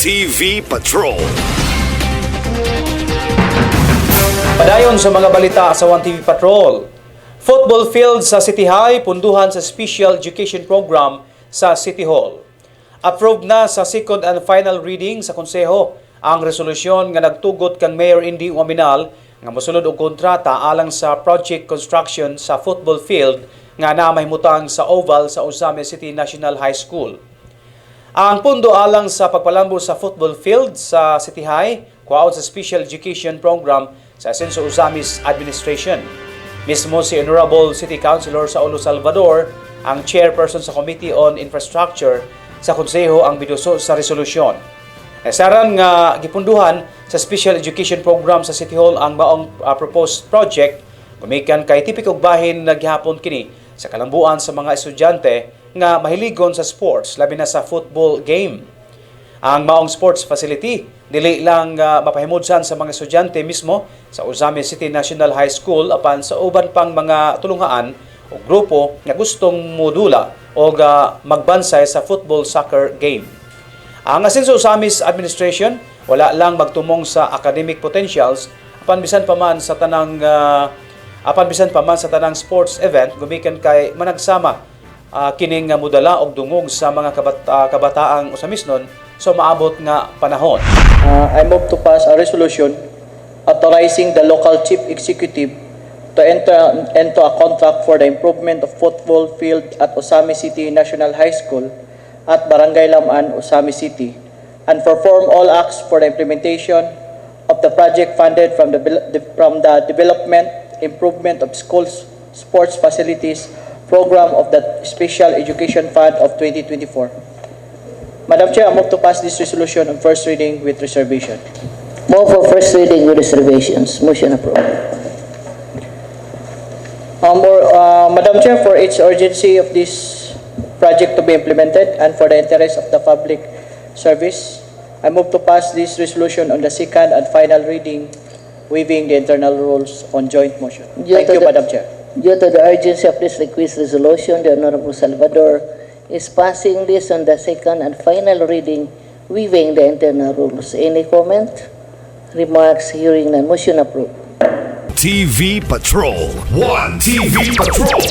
TV Patrol. Padayon sa mga balita sa 1TV Patrol. Football field sa City High, punduhan sa Special Education Program sa City Hall. Approved na sa second and final reading sa Konseho ang resolusyon nga nagtugot kang Mayor Indy Uaminal nga mosulod og kontrata alang sa project construction sa football field nga namahimutang sa oval sa Usame City National High School. Ang pundo alang sa pagpalambo sa football field sa City High, kuwaon sa Special Education Program sa Asenso Usamis Administration. Mismo si Honorable City Councilor Saulo Salvador, ang chairperson sa Committee on Infrastructure sa Konseho ang biduso sa resolusyon. Nasaran nga gipunduhan sa Special Education Program sa City Hall ang maong proposed project, gumikan kay tipikog bahin na gihapon kini sa kalambuan sa mga estudyante nga mahiligon sa sports, labi na sa football game. Ang maong sports facility dili lang mapahimudsan sa mga estudyante mismo sa Usame City National High School apan sa uban pang mga tulungaan o grupo nga gustong modula o magbansay sa football soccer game. Ang Asenso Usamis Administration wala lang magtumong sa academic potentials apan bisan pa man sa tanang sports event gumikan kay managsama kining mudala og dungog sa mga kabataang usamisnon so maabot nga panahon. I move to pass a resolution authorizing the local chief executive to enter into a contract for the improvement of football field at Usame City National High School at Barangay Lamaan, Usame City, and perform all acts for the implementation of the project funded from the development, improvement of schools, sports facilities program of the Special Education Fund of 2024. Madam Chair, I move to pass this resolution on first reading with reservation. Move for first reading with reservations. Motion approved. Madam Chair, for its urgency of this project to be implemented and for the interest of the public service, I move to pass this resolution on the second and final reading, waiving the internal rules on joint motion. Thank you, Madam Chair. Due to the urgency of this request resolution, the Honorable Salvador is passing this on the second and final reading, waiving the internal rules. Any comment? Remarks? Hearing none. Motion approved. TV Patrol. 1 TV Patrol.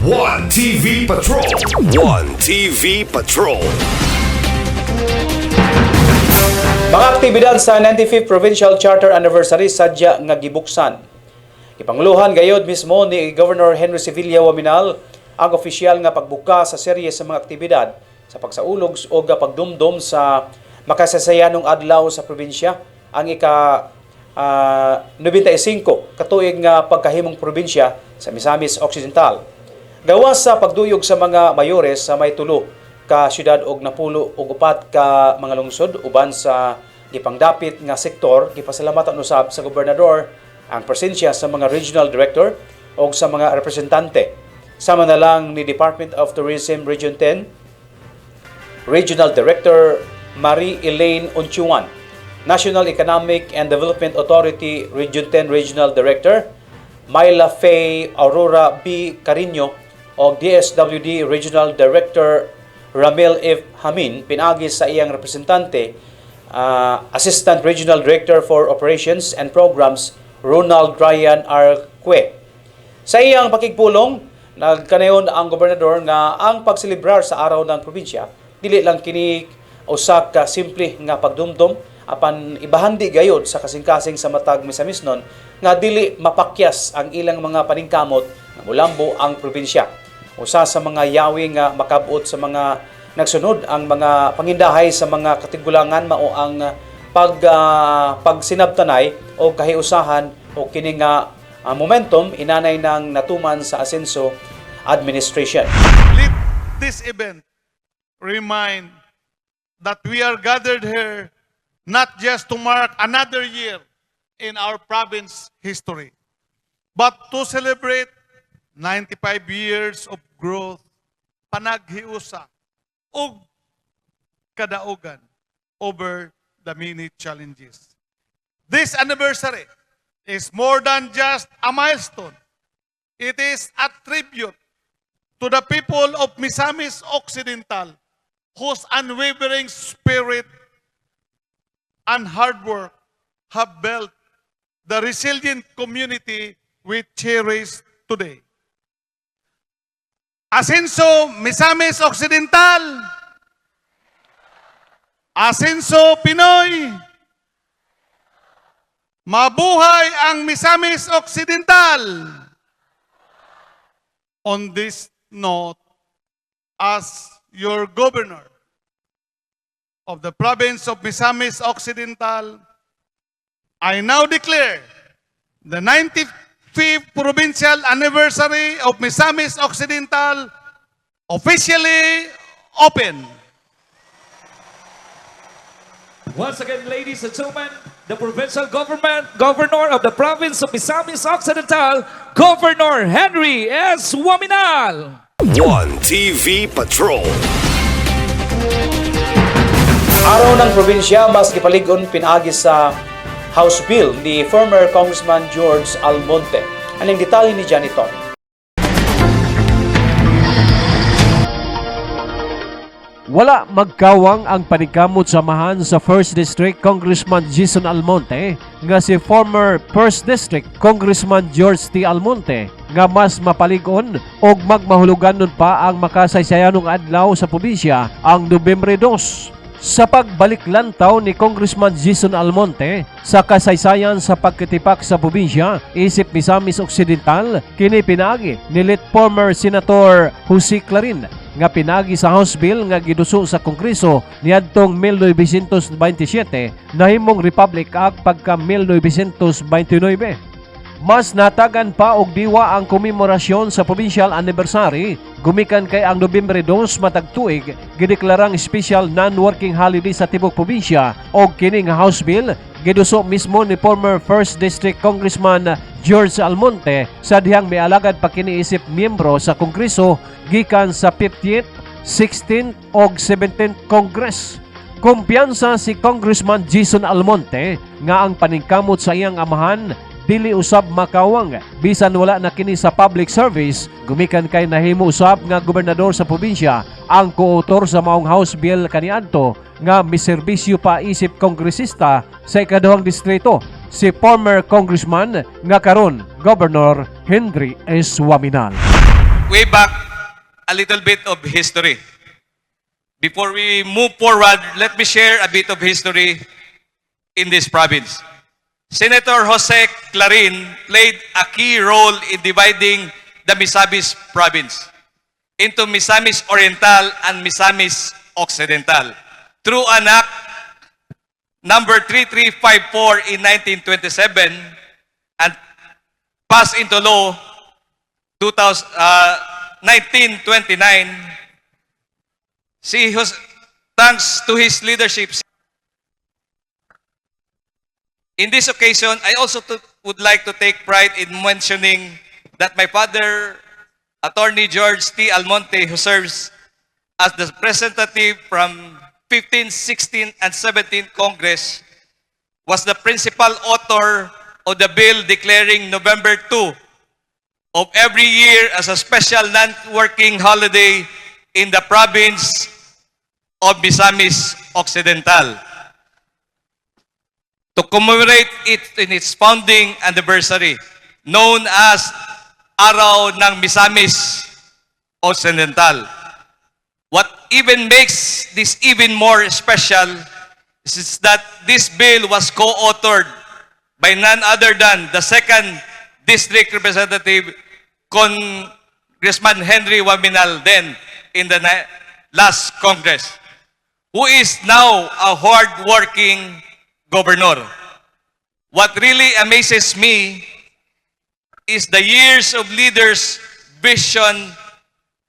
1 TV Patrol. 1 TV Patrol. Mga aktibidad sa 95th Provincial Charter Anniversary sadya nga gibuksan. Ipanguluhan gayod mismo ni Governor Henry Sevilla Uaminal ang opisyal nga pagbuka sa serye sa mga aktibidad sa pagsaulog o pagdumdum sa makasasayanong adlaw sa probinsya ang ika-95 katuig nga pagkahimong probinsya sa Misamis Occidental. Gawas sa pagduyog sa mga mayores sa may tulo ka syudad og napulo og upat ka mga lungsod uban sa gipangdapit nga sektor, gipasalamatan usab sa gobernador ang presensya sa mga regional director o sa mga representante. Sama na lang ni Department of Tourism Region 10, Regional Director Marie Elaine Unchuan, National Economic and Development Authority Region 10 Regional Director Myla Faye Aurora B. Carino o DSWD Regional Director Ramel F. Hamin, pinagis sa iyang representante, Assistant Regional Director for Operations and Programs Ronald Ryan Arque. Sa iyang pakigpulong, nagkanayon ang gobernador nga ang pagselebrar sa araw ng probinsya dili lang kini usa ka simple nga pagdumdum apan ibahandi gayod sa kasing-kasing sa matag misamisnon nga dili mapakyas ang ilang mga paningkamot nga molambo ang probinsya. Usa sa mga yawi nga makabot sa mga nagsunod ang mga pangindahay sa mga katigulangan mao ang pagsinabtanay o kahiusahan o kini nga momentum inanay ng natuman sa Asenso Administration. Let this event remind that we are gathered here not just to mark another year in our province history, but to celebrate 95 years of growth, panaghiusa, ug kadaugan over the many challenges. This anniversary is more than just a milestone. It is a tribute to the people of Misamis Occidental whose unwavering spirit and hard work have built the resilient community we cherish today. Asenso Misamis Occidental, Asenso Pinoy, mabuhay ang Misamis Occidental. On this note, as your governor of the province of Misamis Occidental, I now declare the 95th provincial anniversary of Misamis Occidental officially open. Once again, ladies and gentlemen, the provincial governor of the province of Misamis Occidental, Governor Henry S. Waminal. 1TV Patrol. Araw ng probinsya, mas gipaligon pinaagi sa House Bill ni former Congressman George Almonte. Anong detalye ni Johnny Tommy? Wala magkawang ang panikamot samahan sa 1st District Congressman Jason Almonte nga si former 1st District Congressman George T. Almonte nga mas mapaligon og magmahulugan nun pa ang makasaysayanong adlaw sa probinsya ang Nobyembre 2. Sa pagbalik lantaw ni Congressman Jason Almonte sa kasaysayan sa pagkatipak sa probinsya isip Misamis Occidental, kini pinagi ni late former Senator Jose Clarin nga pinagi sa House Bill nga giduso sa Kongreso niadtong 1927 nahimong Republic Act pagka 1929. Mas natagan pa og diwa ang komemorasyon sa provincial anniversary gumikan kay ang Nobyembre 2 matag tuig gideklarang special non-working holiday sa tibok probinsya og kini nga House Bill giduso mismo ni former 1st District Congressman George Almonte sa dihang mialagad pa kini isip miyembro sa Kongreso gikan sa 50th, 16th ug 17th Congress. Kumpiyansa si Congressman Jason Almonte nga ang paningkamot sa iyang amahan dili usab makawang bisan wala na kini sa public service gumikan kay nahimo usab nga gobernador sa probinsya ang koautor sa maong House Bill kaniadto nga miserbisyo pa isip kongresista sa ikaduhang distrito si former congressman nga karon Governor Henry S. Waminal. Way back a little bit of history. Before we move forward, let me share a bit of history in this province. Senator Jose Clarin played a key role in dividing the Misamis province into Misamis Oriental and Misamis Occidental through an act number 3354 in 1927 and passed into law 1929. Thanks to his leadership. In this occasion, I also would like to take pride in mentioning that my father, Attorney George T. Almonte, who serves as the representative from 15th, 16th, and 17th Congress, was the principal author of the bill declaring November 2 of every year as a special non-working holiday in the province of Misamis Occidental, to commemorate it in its founding anniversary, known as Araw ng Misamis Occidental. What even makes this even more special is that this bill was co-authored by none other than the 2nd District Representative, Congressman Henry Waminal, then in the last Congress, who is now a hard-working governor. What really amazes me is the years of leaders' vision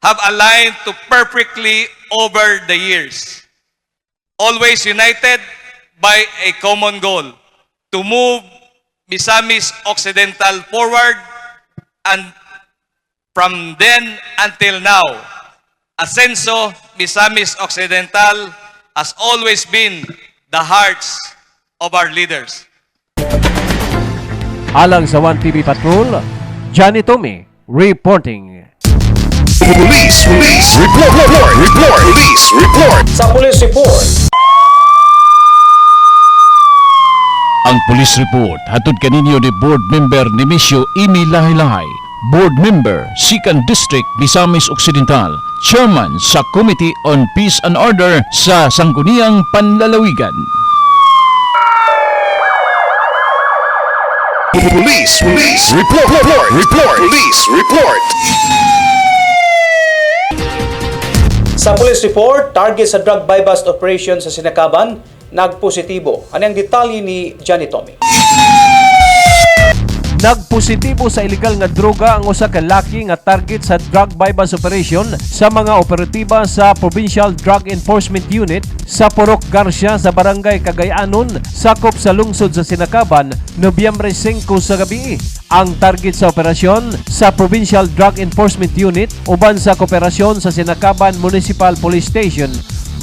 have aligned to perfectly over the years. Always united by a common goal to move Misamis Occidental forward, and from then until now, Asenso Misamis Occidental has always been the hearts of our leaders. Alang sa 1TV Patrol, Johnny Tommy reporting. Police report. Police report. Sa police report, Ang police report hatod kaninyo ni board member Nemesio Imi Lahi-Lahi, board member 2nd District Misamis Occidental, chairman sa Committee on Peace and Order sa Sangguniang Panlalawigan. Police report. Police report. Sa police report, target sa drug buy-bust operation sa Sinakaban, nagpositibo. Ano ang detalye ni Johnny Tommy? Nagpositibo sa illegal nga droga ang usa ka laki nga target sa drug buy-bust operation sa mga operatiba sa Provincial Drug Enforcement Unit sa Purok Garcia sa Barangay Cagayanon, sakop sa lungsod sa Sinakaban, Nobyembre 5 sa gabi. Ang target sa operasyon sa Provincial Drug Enforcement Unit uban sa kooperasyon sa Sinakaban Municipal Police Station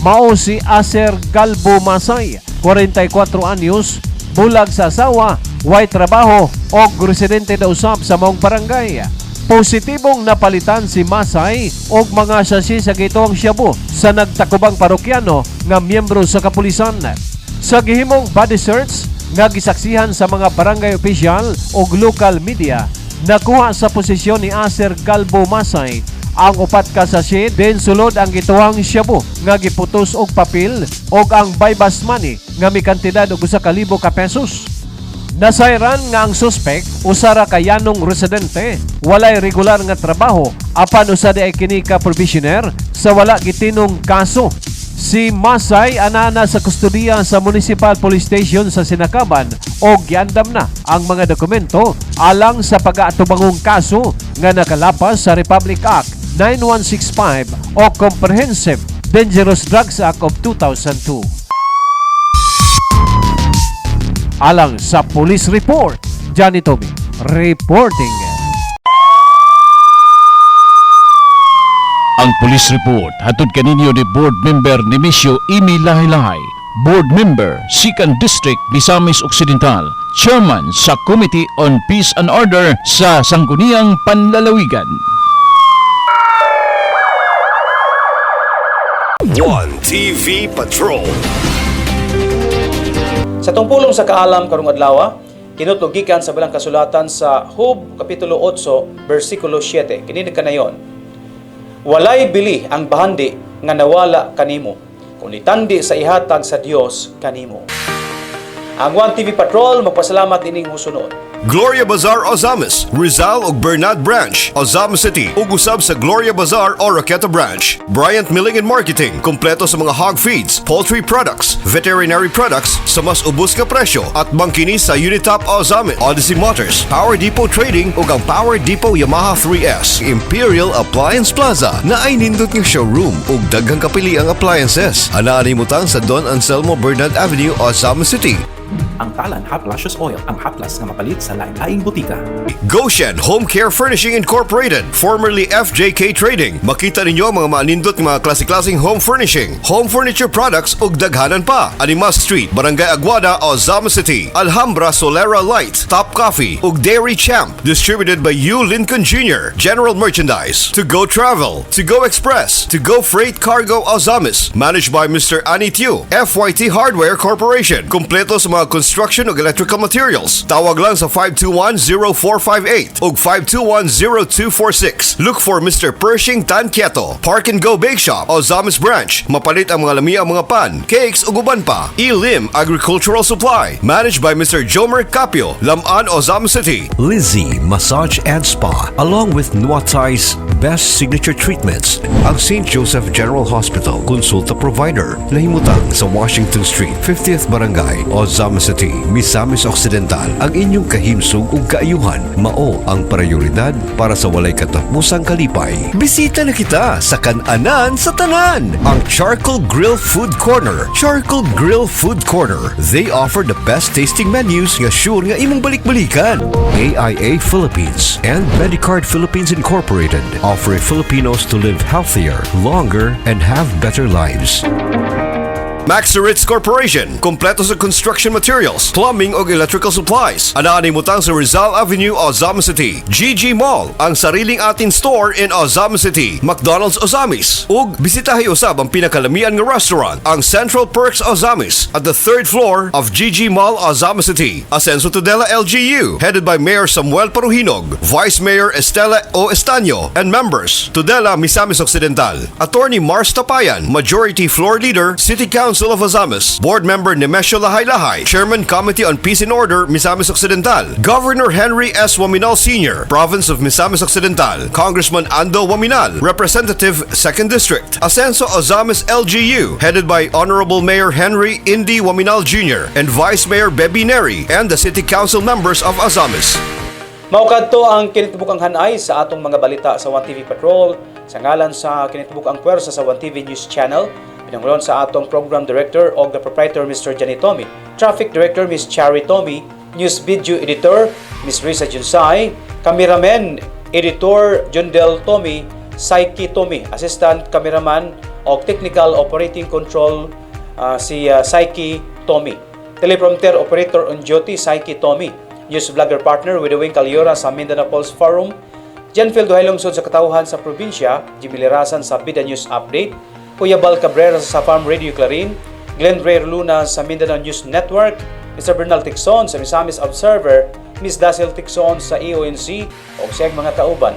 mao si Aser Galbo Masay, 44 anyos, bulag sa asawa, way trabaho o residente na usab sa maong barangay. Positibong napalitan si Masay og mga sasi sa gitong Shabu sa nagtakubang parokyano nga miyembro sa kapulisan. Sa gihimong body search nga gisaksihan sa mga barangay official o local media, nakuha sa posisyon ni Aser Galbo Masay ang upat ka sachet, din sulod ang gituhang Shabu nga giputos og papel og ang buy-bust money nga may kantidad og 1,000 ka pesos. Nasayran nga ang suspect usara ka yanong residente, walay regular nga trabaho, apan usa di ay kini ka provisioner sa wala gitinong kaso. Si Masay anana sa kustudiya sa Municipal Police Station sa Sinakaban o giandam na ang mga dokumento alang sa pag-aatubangong kaso nga nakalapas sa Republic Act 9165 o Comprehensive Dangerous Drugs Act of 2002. Alang sa police report, Johnny Tommy reporting. Ang police report hatod kaninyo ni board member Nemesio Imi Lahi-Lahi, board member 2nd District Misamis Occidental, chairman sa Committee on Peace and Order sa Sangguniang Panlalawigan. 1TV Patrol. Sa tungpulong sa kaalam karong adlaw, kinutugikan sa bilang kasulatan sa Hub Kapitulo 8, versikulo 7. Kini kanayon. Walay bili ang bahandi nga nawala kanimo, kung nitandi sa ihatag sa Dios kanimo. Ang 1TV Patrol magpasalamat ining musunod. Gloria Bazaar Ozamis, Rizal ug Bernat Branch, Ozamis City, ug usab sa Gloria Bazaar o Roqueta Branch. Bryant Milling and Marketing, kompleto sa mga hog feeds, poultry products, veterinary products sa mas ubos nga presyo at bangkini sa Unitop Ozamis, Odyssey Motors, Power Depot Trading ug ang Power Depot Yamaha 3S, Imperial Appliance Plaza na ay nindot nga showroom ug daghang kapili ang appliances. Anaa nimutang sa Don Anselmo Bernat Avenue, Ozamis City. Ang Talan Hot Luscious Oil, ang haplas nga mapalit sa lain-laing butika. Goshen Home Care Furnishing Incorporated, formerly FJK Trading. Makita ninyo ang mga manindot ng mga klase-klaseng home furnishing, home furniture products ug daghanan pa. Animas Street, Barangay Aguada, Ozamis City. Alhambra Solera Light, Top Coffee ug Dairy Champ. Distributed by U Lincoln Jr. General Merchandise. To Go Travel, To Go Express, To Go Freight Cargo Ozamis. Managed by Mr. Anitiu. FYT Hardware Corporation. Kompleto sa mga construction ug electrical materials. Tawag lang sa 521-0458 ug 521-0246. Look for Mr. Pershing Tanquieto. Park and Go Bake Shop, Ozamis Branch. Mapalit ang mga lami ang mga pan, cakes ug uban pa. Elim Agricultural Supply. Managed by Mr. Jomer Capio, Laman, Ozamis City. Lizzie Massage and Spa, along with Nuatai's best signature treatments. Ang St. Joseph General Hospital, konsulta provider. Nahimutang sa Washington Street, 50th Barangay, Ozamis City, Misamis Occidental. Ang inyong kahimsog ug kaayuhan mao ang prioridad para sa walay katapusang kalipay. Bisita na kita sa kan-anan sa tanan, ang Charcoal Grill Food Corner. Charcoal Grill Food Corner. They offer the best tasting menus nga sure nga imong balik-balikan. AIA Philippines and Medicard Philippines Incorporated offer Filipinos to live healthier, longer, and have better lives. Maxeritz Corporation, kompleto sa construction materials, plumbing ug electrical supplies. Anaan mo sa Rizal Avenue, Ozama City. GG Mall, ang sariling atin store in Ozama City. McDonald's Ozamis. Ug bisitahi usab ang pinakalamian nga restaurant, ang Central Perks Ozamis at the 3rd floor of GG Mall, Ozama City. Ascenso Tudela LGU, headed by Mayor Samuel Paruhinog, Vice Mayor Estela O. Estaño, and members. Tudela, Misamis Occidental. Attorney Mars Tapayan, Majority Floor Leader, City Council of Ozamis. Board Member Nemesio Lahay-Lahay, Chairman Committee on Peace and Order, Misamis Occidental. Governor Henry S. Waminal Sr., Province of Misamis Occidental. Congressman Ando Waminal, Representative 2nd District. Ascenso Ozamis LGU, headed by Honorable Mayor Henry Indy Waminal Jr. and Vice Mayor Bebby Neri and the City Council members of Ozamis. Maukadto ang kinitibukang hanay sa atong mga balita sa 1TV Patrol. Sa ngalan sa kinitibukang pwersa sa 1TV News Channel, pinangulon sa atong Program Director o the Proprietor Mr. Johnny Tommy, Traffic Director Ms. Chari Tommy, News Video Editor Ms. Risa Junsay, Cameraman Editor Jundel Tommy, Saiki Tommy, Assistant Cameraman o Technical Operating Control si Saiki Tommy, Teleprompter Operator on Duty Saiki Tommy, News Vlogger Partner with the Wing Calyora sa Mindanao Pulse Forum, Janfield Duhailongson sa Katauhan sa Probinsya, Jimmy Lirasan sa Bida News Update, Kuya Bal Cabrera sa Farm Radio Clarin, Glenn Ray Luna sa Mindanao News Network, Mr. Bernal Tixon sa Misamis Observer, Ms. Dasil Tixon sa EONC o siyang mga kauban.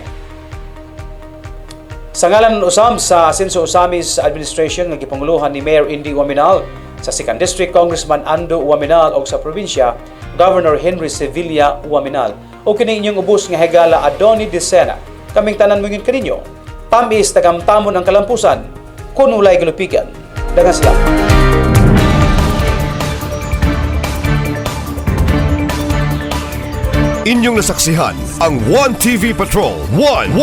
Sa ngalan ng usam sa Asenso Osamis Administration ng gipanguluhan ni Mayor Indy Waminal, sa 2nd District Congressman Ando Waminal o sa probinsya, Governor Henry Sevilla Waminal. O kini inyong ubos nga higala Adoni Desena. Kaming tanan mungin kaninyo. Tamis tagamtamon ang kalampusan. Kung ulay galupigan. Dagan sila. Inyong nasaksihan ang 1TV Patrol. 1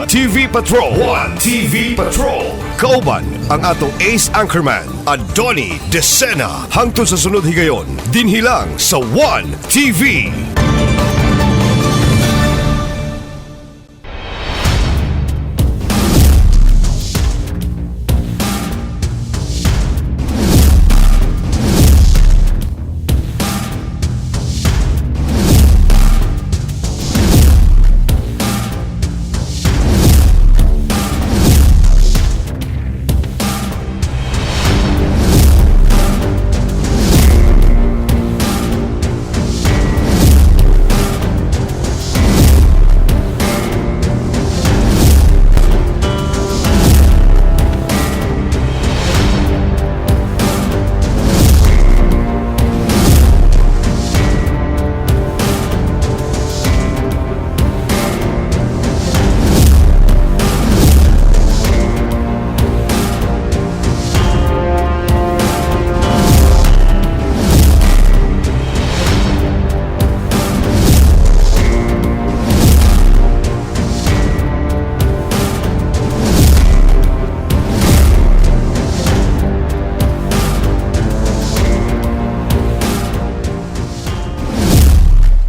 TV Patrol. 1 TV Patrol. Kauban ang atong ace anchorman, Adoni Desena. Hangtod sa sunod higayon, dinhilang sa 1 TV.